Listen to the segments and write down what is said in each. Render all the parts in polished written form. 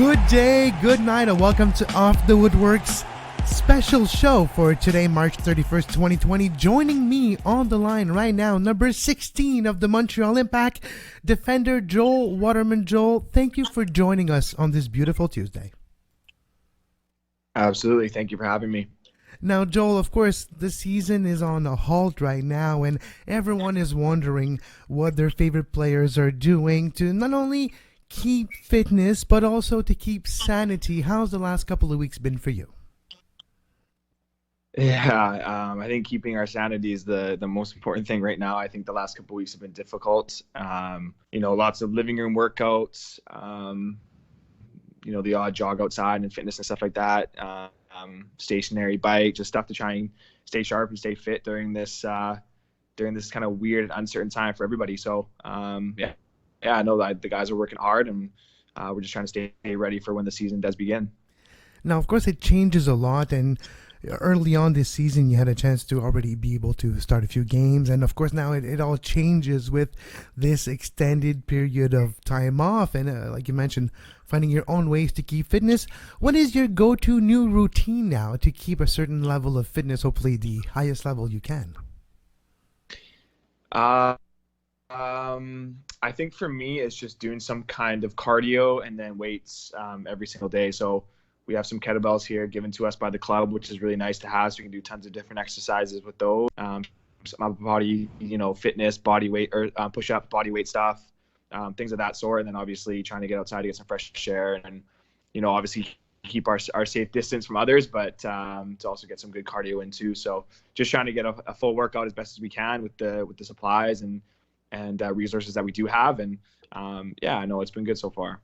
Good day, good night, and welcome to Off the Woodworkx special show for today, March 31st, 2020. Joining me on the line right now, number 16 of the Montreal Impact, defender Joel Waterman. Joel, thank you for joining us on this beautiful Tuesday. Absolutely. Thank you for having me. Now, Joel, of course, the season is on a halt right now, and everyone is wondering what their favorite players are doing to not only keep fitness, but also to keep sanity. How's the last couple of weeks been for you? Yeah, I think keeping our sanity is the most important thing right now. I think the last couple of weeks have been difficult. Lots of living room workouts, the odd jog outside and fitness and stuff like that. Stationary bike, just stuff to try and stay sharp and stay fit during this kind of weird and uncertain time for everybody. So I know that the guys are working hard, and we're just trying to stay ready for when the season does begin. Now, of course, it changes a lot, and early on this season, you had a chance to already be able to start a few games, and of course now it all changes with this extended period of time off, and like you mentioned, finding your own ways to keep fitness. What is your go-to new routine now to keep a certain level of fitness, hopefully the highest level you can? I think for me, it's just doing some kind of cardio and then weights every single day. So we have some kettlebells here given to us by the club, which is really nice to have. So we can do tons of different exercises with those. Some body, fitness, body weight, or push-up, body weight stuff, things of that sort. And then obviously trying to get outside to get some fresh air and, obviously keep our safe distance from others, but to also get some good cardio in too. So just trying to get a full workout as best as we can with the supplies and resources that we do have. And I know it's been good so far.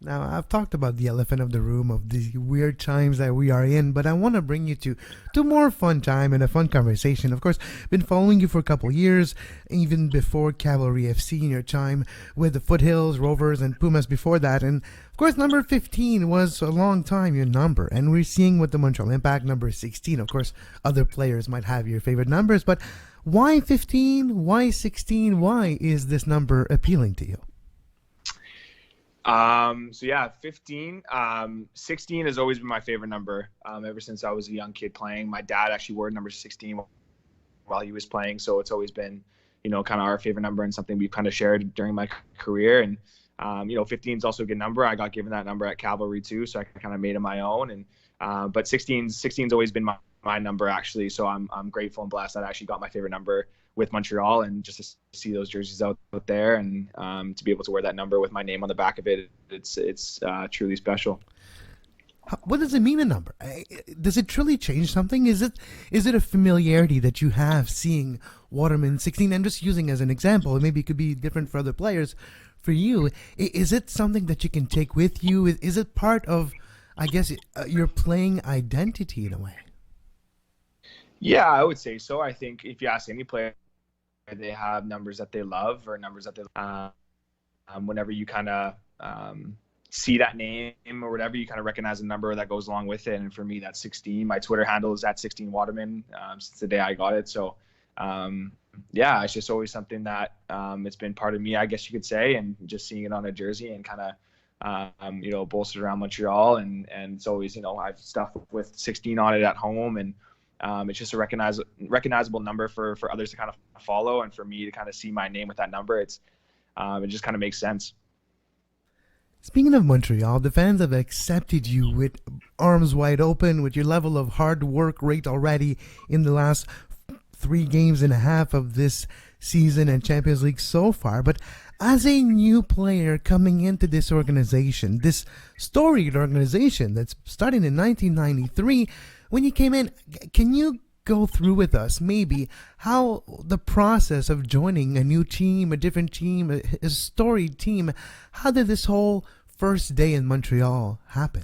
Now, I've talked about the elephant of the room of the weird times that we are in, but I want to bring you to more fun time and a fun conversation. Of course, been following you for a couple years, even before Cavalry FC in your time with the Foothills, Rovers, and Pumas before that. And, of course, number 15 was a long time your number. And we're seeing with the Montreal Impact, number 16. Of course, other players might have your favorite numbers, but why 15? Why 16? Why is this number appealing to you? 15. 16 has always been my favorite number ever since I was a young kid playing. My dad actually wore number 16 while he was playing, so it's always been, kind of our favorite number and something we've kind of shared during my career. And 15 is also a good number. I got given that number at Cavalry too, so I kind of made it my own. And but 16's always been my number actually. So I'm grateful and blessed that I actually got my favorite number with Montreal, and just to see those jerseys out there and to be able to wear that number with my name on the back of it, it's truly special. What does it mean, a number? Does it truly change something? Is it a familiarity that you have seeing Waterman 16? I'm just using as an example. Maybe it could be different for other players. For you, is it something that you can take with you? Is it part of, I guess, your playing identity in a way? Yeah, I would say so. I think if you ask any player, they have numbers that they love or numbers that they whenever you kind of see that name or whatever, you kind of recognize a number that goes along with it. And for me, that's 16. My Twitter handle is @16 Waterman since the day I got it. So it's just always something that it's been part of me, I guess you could say, and just seeing it on a jersey and kind of bolstered around Montreal, and it's always, I've stuff with 16 on it at home, and it's just a recognizable number for others to kind of follow, and for me to kind of see my name with that number. It just kind of makes sense. Speaking of Montreal, the fans have accepted you with arms wide open, with your level of hard work rate already in the last 3 games and a half of this season and Champions League so far. But as a new player coming into this organization, this storied organization that's starting in 1993, when you came in, can you go through with us maybe how the process of joining a new team, a different team, a storied team, how did this whole first day in Montreal happen?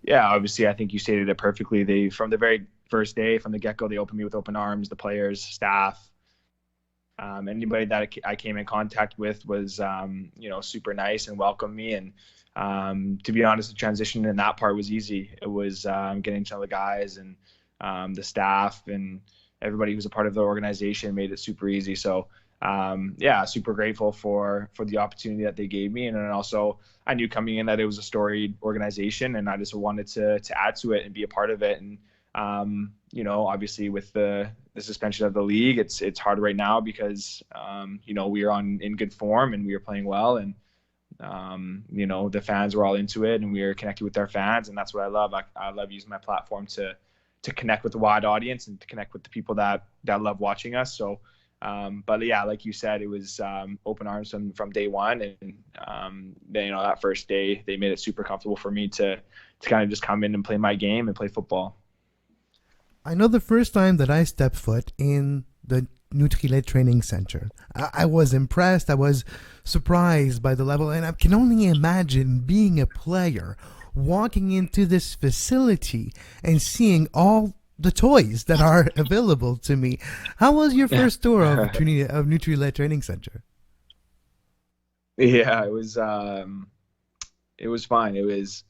Yeah, obviously, I think you stated it perfectly. From the very first day, from the get-go, they opened me with open arms, the players, staff. Anybody that I came in contact with was, super nice and welcomed me. And to be honest, the transition in that part was easy. It was getting to know the guys and the staff and everybody who's a part of the organization made it super easy. So yeah, super grateful for the opportunity that they gave me. And then also I knew coming in that it was a storied organization, and I just wanted to add to it and be a part of it. And obviously with the suspension of the league, it's hard right now because we are in good form and we are playing well, and the fans were all into it, and we were connected with our fans, and that's what I love. I love using my platform to connect with the wide audience and to connect with the people that love watching us. So, but yeah, like you said, it was open arms from day one, and that first day they made it super comfortable for me to kind of just come in and play my game and play football. I know the first time that I stepped foot in the Montreal training center, I was impressed. I was surprised by the level, and I can only imagine being a player, walking into this facility and seeing all the toys that are available to me. How was your first tour of Montreal Training Center? Yeah, it was fine. It was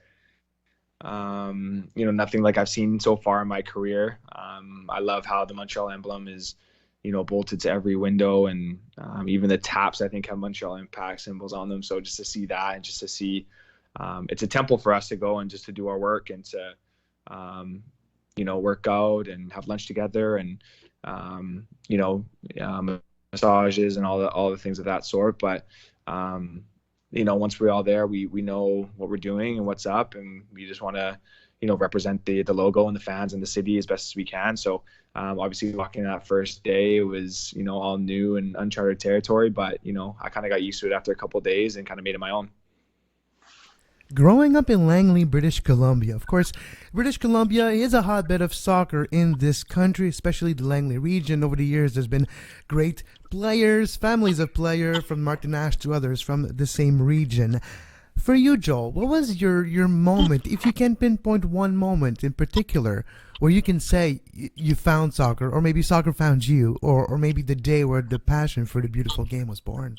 nothing like I've seen so far in my career. I love how the Montreal emblem is, bolted to every window, and even the taps, I think, have Montreal Impact symbols on them. So just to see that, and just to see, it's a temple for us to go and just to do our work and to, work out and have lunch together, and, massages and all the things of that sort. But, once we're all there, we know what we're doing and what's up, and we just want to, represent the logo and the fans and the city as best as we can. So obviously walking that first day, it was, all new and uncharted territory, but, I kind of got used to it after a couple of days and kind of made it my own. Growing up in Langley, British Columbia, of course, British Columbia is a hotbed of soccer in this country, especially the Langley region. Over the years, there's been great players, families of players from Martin Ash to others from the same region. For you, Joel, what was your moment, if you can pinpoint one moment in particular, where you can say you found soccer, or maybe soccer found you, or maybe the day where the passion for the beautiful game was born?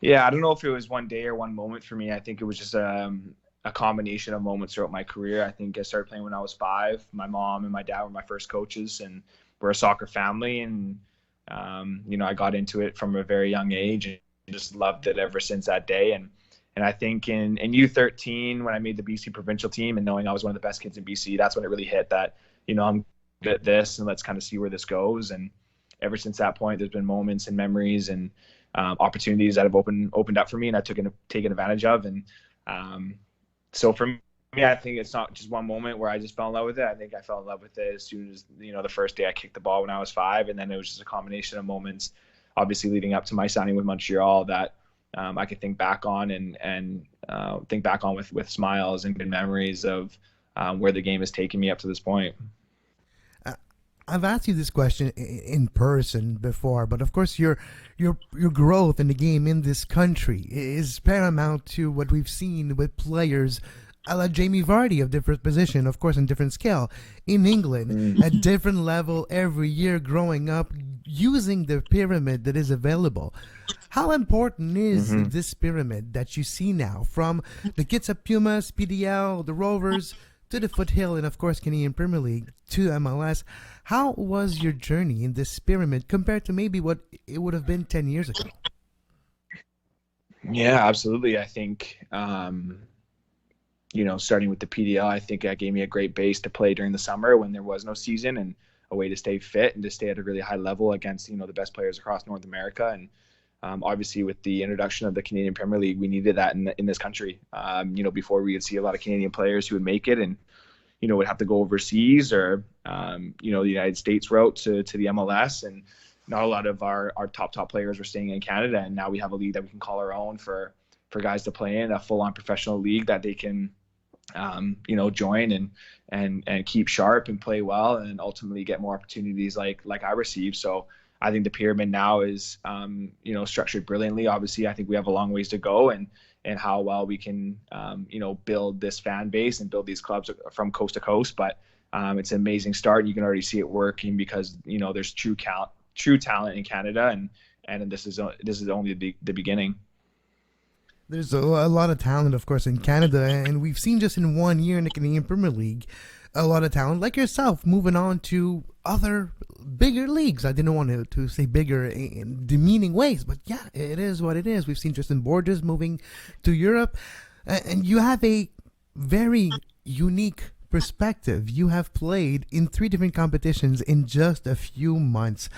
Yeah, I don't know if it was one day or one moment for me. I think it was just a combination of moments throughout my career. I think I started playing when I was 5. My mom and my dad were my first coaches, and we're a soccer family. And, I got into it from a very young age and just loved it ever since that day. And I think in U13, when I made the BC provincial team and knowing I was one of the best kids in BC, that's when it really hit that, I'm good at this, and let's kind of see where this goes. And ever since that point, there's been moments and memories and opportunities that have opened up for me, and I've taken advantage of. And so for me, I think it's not just one moment where I just fell in love with it. I think I fell in love with it as soon as, the first day I kicked the ball when I was 5. And then it was just a combination of moments, obviously leading up to my signing with Montreal, that I could think back on and think back on with smiles and good memories of where the game has taken me up to this point. I've asked you this question in person before, but of course your growth in the game in this country is paramount to what we've seen with players a la Jamie Vardy of different position, of course, in different scale, in England, at different level every year growing up, using the pyramid that is available. How important is this pyramid that you see now, from the Kitsap Pumas, PDL, the Rovers, to the Foothill, and of course Canadian Premier League, to MLS? How was your journey in this pyramid compared to maybe what it would have been 10 years ago? Yeah, absolutely. I think, starting with the PDL, I think that gave me a great base to play during the summer when there was no season, and a way to stay fit and to stay at a really high level against, the best players across North America. And obviously with the introduction of the Canadian Premier League, we needed that in this country. Before we would see a lot of Canadian players who would make it and, would have to go overseas or, the United States route to the MLS. And not a lot of our top players were staying in Canada. And now we have a league that we can call our own for guys to play in, a full-on professional league that they can, join and keep sharp and play well and ultimately get more opportunities like I received. So I think the pyramid now is, structured brilliantly. Obviously, I think we have a long ways to go, and how well we can, build this fan base and build these clubs from coast to coast. But it's an amazing start. You can already see it working because, there's true talent in Canada, and this is only the beginning. There's a lot of talent, of course, in Canada, and we've seen just in 1 year in the Canadian Premier League a lot of talent like yourself moving on to other bigger leagues. I didn't want to say bigger in demeaning ways, but yeah, it is what it is. We've seen Tristan Borges moving to Europe, and you have a very unique perspective. You have played in 3 different competitions in just a few months.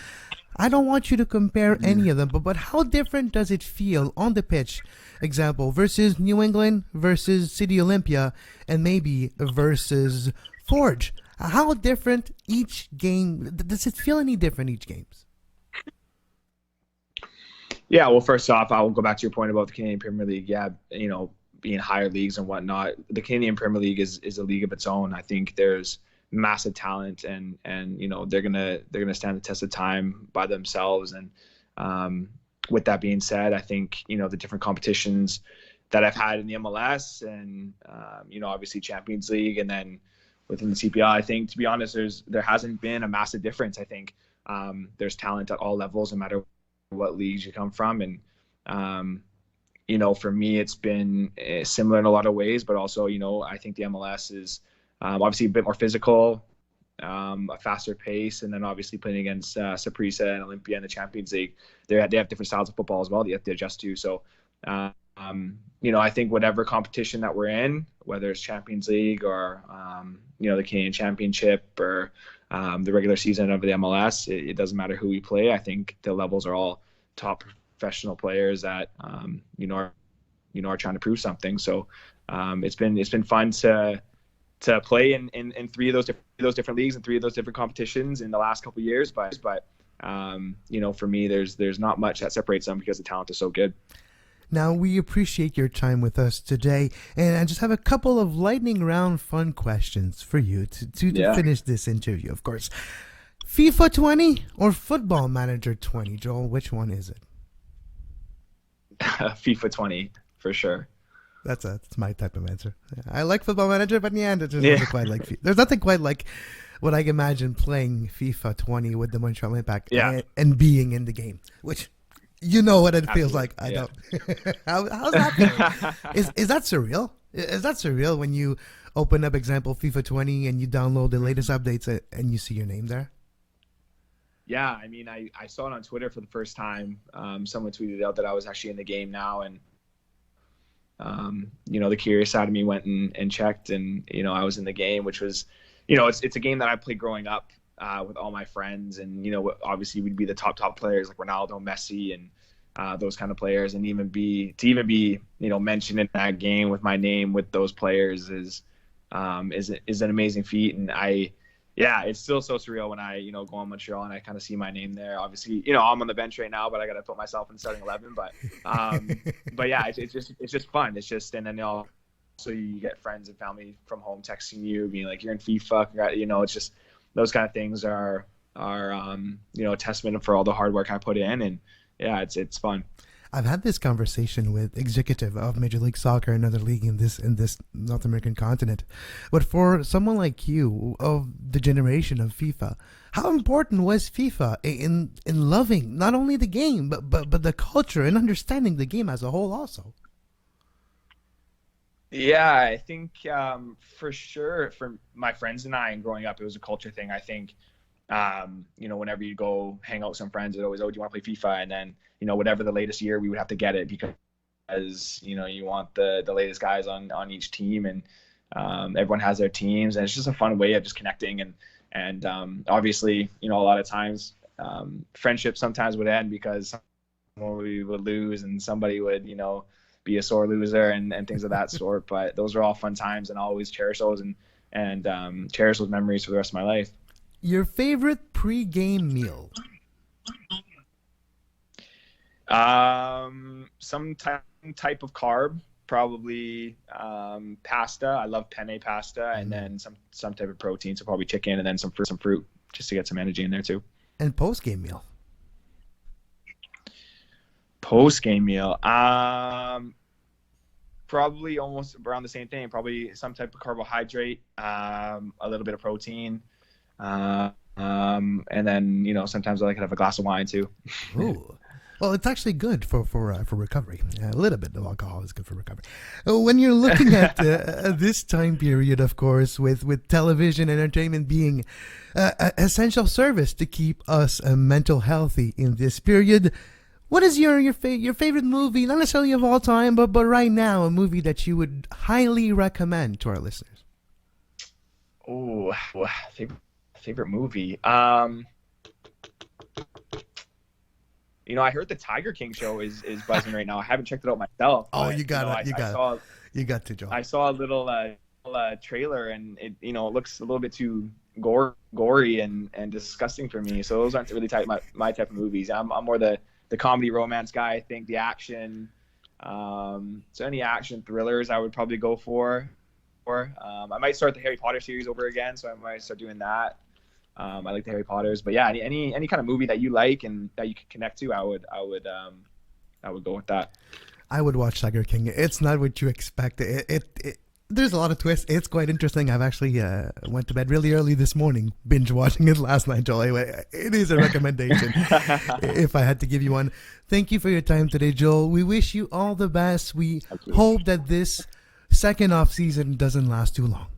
I don't want you to compare any of them, but how different does it feel on the pitch, example, versus New England, versus City Olympia, and maybe versus Forge? How different each game, does it feel any different each games? Yeah, well, first off, I will go back to your point about the Canadian Premier League. Yeah, being higher leagues and whatnot. The Canadian Premier League is a league of its own. I think there's massive talent, and they're gonna stand the test of time by themselves. And with that being said, I think the different competitions that I've had in the MLS, and obviously Champions League, and then within the CPL, I think, to be honest, there hasn't been a massive difference. I think there's talent at all levels, no matter what leagues you come from. And for me, it's been similar in a lot of ways, but also I think the MLS is obviously a bit more physical, a faster pace, and then obviously playing against Saprissa and Olympia in the Champions League, they have different styles of football as well that you have to adjust to. So I think whatever competition that we're in, whether it's Champions League or the Canadian Championship or the regular season of the MLS, it doesn't matter who we play. I think the levels are all top professional players that are trying to prove something. So it's been fun to play in 3 of those different leagues and 3 of those different competitions in the last couple of years. But for me, there's not much that separates them because the talent is so good. Now, we appreciate your time with us today, and I just have a couple of lightning round fun questions for you to finish this interview, of course. FIFA 20 or Football Manager 20, Joel? Which one is it? FIFA 20, for sure. That's my type of answer. I like Football Manager, but in the end, it's just nothing quite like FIFA. There's nothing quite like what I imagine playing FIFA 20 with the Montreal Impact and being in the game, which... You know what it feels like. I don't. How's that feeling? Is that surreal? Is that surreal when you open up, example, FIFA 20 and you download the latest updates and you see your name there? Yeah, I mean, I saw it on Twitter for the first time. Someone tweeted out that I was actually in the game now, and the curious side of me went and checked, and I was in the game, which was, it's a game that I played growing up. With all my friends, and obviously we'd be the top players like Ronaldo, Messi, and those kind of players, and even be mentioned in that game with my name with those players is an amazing feat. And it's still so surreal when I go on Montreal and I kind of see my name there. Obviously I'm on the bench right now, but I got to put myself in the starting 11. But yeah, it's just fun. It's just, and then so you get friends and family from home texting you, being like, you're in FIFA, it's just. Those kind of things are a testament for all the hard work I put in, and yeah, it's fun. I've had this conversation with executive of Major League Soccer, another league in this North American continent. But for someone like you of the generation of FIFA, how important was FIFA in loving not only the game but the culture and understanding the game as a whole also? Yeah, I think for sure for my friends and I, and growing up, it was a culture thing. I think, whenever you go hang out with some friends, it always, do you want to play FIFA? And then, whatever the latest year, we would have to get it because, you want the latest guys on each team, and everyone has their teams, and it's just a fun way of just connecting. And obviously, a lot of times friendships sometimes would end because we would lose and somebody would, be a sore loser and things of that sort. But those are all fun times, and I'll always cherish those and cherish those memories for the rest of my life. Your favorite pre-game meal? Some type of carb, probably pasta. I love penne pasta, and then some type of protein, so probably chicken, and then some fruit, just to get some energy in there too. And post-game meal? Post-game meal, probably almost around the same thing. Probably some type of carbohydrate, a little bit of protein, and then sometimes I like to have a glass of wine too. Ooh, Well, it's actually good for recovery. A little bit of alcohol is good for recovery. When you're looking at this time period, of course, with television entertainment being an essential service to keep us mental healthy in this period, what is your favorite movie? Not necessarily of all time, but right now, a movie that you would highly recommend to our listeners. Oh, favorite movie. I heard the Tiger King show is buzzing right now. I haven't checked it out myself. Oh, but, you got it. You got to, Joel. I saw a little trailer, and it looks a little bit too gory and disgusting for me. So those aren't really my type of movies. I'm more the comedy romance guy. I think the action. So any action thrillers I would probably go for. I might start the Harry Potter series over again, so I might start doing that. I like the Harry Potters, but yeah, any kind of movie that you like and that you can connect to, I would go with that. I would watch Tiger King. It's not what you expect. There's a lot of twists. It's quite interesting. I've actually went to bed really early this morning, binge watching it last night, Joel. Anyway, it is a recommendation if I had to give you one. Thank you for your time today, Joel. We wish you all the best. We hope that this second off season doesn't last too long.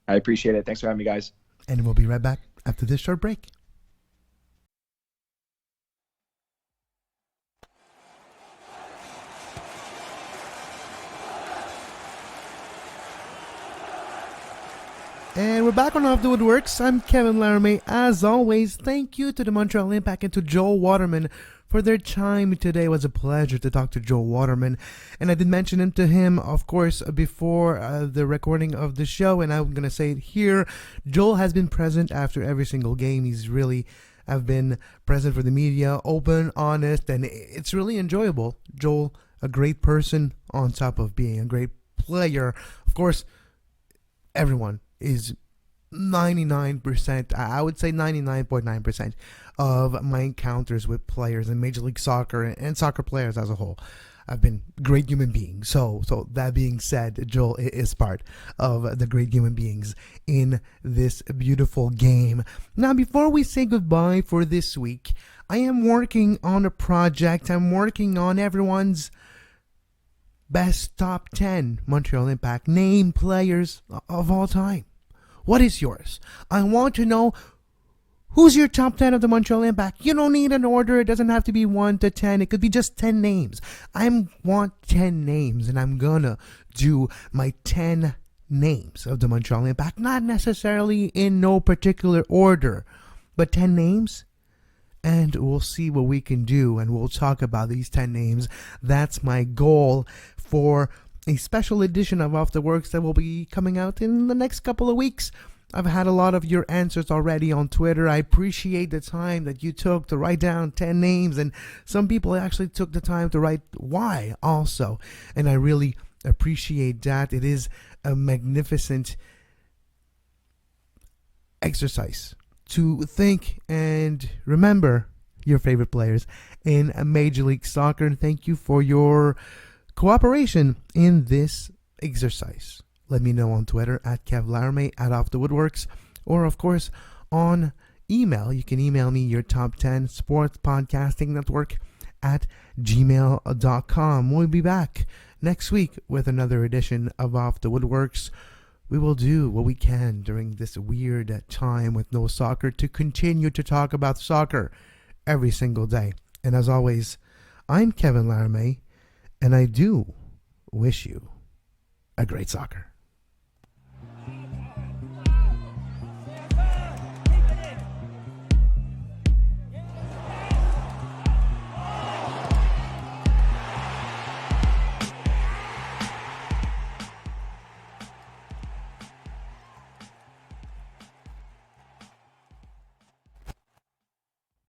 I appreciate it. Thanks for having me, guys. And we'll be right back after this short break. And we're back on Off the Woodworkx. I'm Kevin Laramie. As always, thank you to the Montreal Impact and to Joel Waterman for their time today. It was a pleasure to talk to Joel Waterman. And I did mention him to him, of course, before the recording of the show. And I'm going to say it here. Joel has been present after every single game. He's really have been present for the media, open, honest, and it's really enjoyable. Joel, a great person on top of being a great player. Of course, everyone is 99%, I would say 99.9% of my encounters with players in Major League Soccer and soccer players as a whole have been great human beings. So that being said, Joel is part of the great human beings in this beautiful game. Now, before we say goodbye for this week, I am working on a project. I'm working on everyone's best top 10 Montreal Impact name players of all time. What is yours? I want to know who's your top 10 of the Montreal Impact. You don't need an order. It doesn't have to be 1 to 10. It could be just 10 names. I want 10 names, and I'm gonna do my 10 names of the Montreal Impact. Not necessarily in no particular order, but 10 names. And we'll see what we can do, and we'll talk about these 10 names. That's my goal for a special edition of Off the Works that will be coming out in the next couple of weeks. I've had a lot of your answers already on Twitter. I appreciate the time that you took to write down 10 names, and some people actually took the time to write why also, and I really appreciate that. It is a magnificent exercise to think and remember your favorite players in Major League Soccer. And thank you for your cooperation in this exercise. Let me know on Twitter at Kev Laramie, at Off the Woodworkx, or of course on email. You can email me your top 10 sports podcasting network at gmail.com. We'll be back next week with another edition of Off the Woodworkx. We will do what we can during this weird time with no soccer to continue to talk about soccer every single day. And as always, I'm Kevin Laramie, and I do wish you a great soccer.